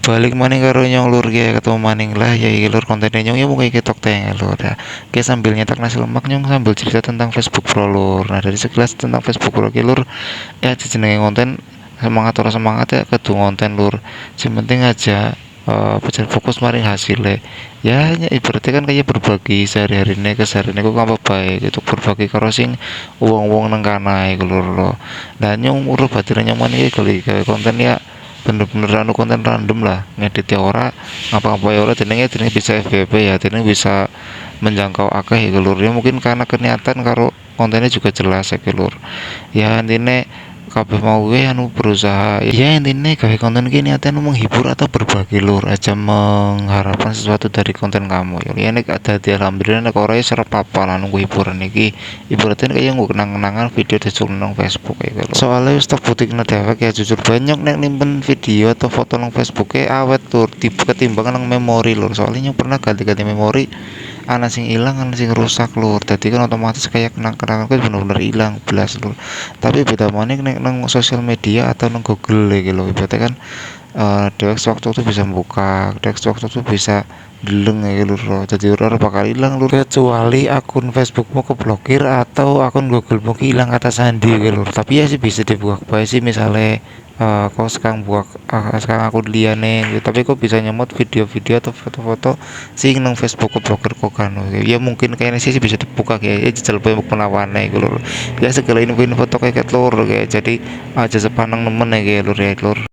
balik maning karo nyong lur ya ketemu maning lah ya iki lur kontennya nyong ya mau kayak ketok teng lur ya. Kayak sambil nyetak nasi lemak nyong sambil cerita tentang Facebook Pro lur. Nah dari sekilas tentang Facebook Pro ki lur ya jenenge konten semangat orang semangat ya ketu konten lur. Yang penting aja pacar fokus maring hasilnya ya ibaratnya kan kayak berbagi sehari-hari ini keseharian aku apa baik itu berbagi karo sing uang-uang nang kana iku lur lo. Nah nyong urut batin nyong maneh kali gawe konten ya bener-bener anu konten random lah ngedit ya ora ngapa-ngapa ya ora jenenge bisa FYP ya jenenge bisa menjangkau akeh ya lur ya mungkin karena kenyataan karo kontennya juga jelas ya lur ya intine kabeh mau gue anu berusaha ya intinya gawe konten gini anu menghibur atau berbagi lur aja mengharapkan sesuatu dari konten kamu ya ini ada di alhamdulillah nek ora ya serap apa lah nunggu hiburan iki ibaratnya kayak gue kenang-kenangan video di nang Facebook ya lur soalnya wis tak butik dewek ya jujur banyak nek nimpen video atau foto nang Facebook awet lur ketimbang nang memori lur soalnya pernah ganti-ganti memori ana sing ilang ana sing rusak lur dadi kan otomatis kayak kenang-kenangan kan bener-bener ilang belas lur tapi beda maning nek nang sosial media atau nang Google iki lho berarti kan dewek waktu itu bisa buka dewek waktu itu bisa deleng ya lur jadi ora bakal ilang lur kecuali akun Facebookmu keblokir atau akun Googlemu hilang kata sandi ya lur tapi ya sih bisa dibuka kembali sih misalnya kau sekarang buat sekarang aku liane gitu. Tapi kok bisa nyemot video-video atau foto-foto sing nang Facebook blogger kok kan ya mungkin kayaknya sih bisa dibuka kayak ya jajal mau penawane gitu lur ya segala info-info kayak lur kayak jadi aja sepanang nemen ya lur ya lur.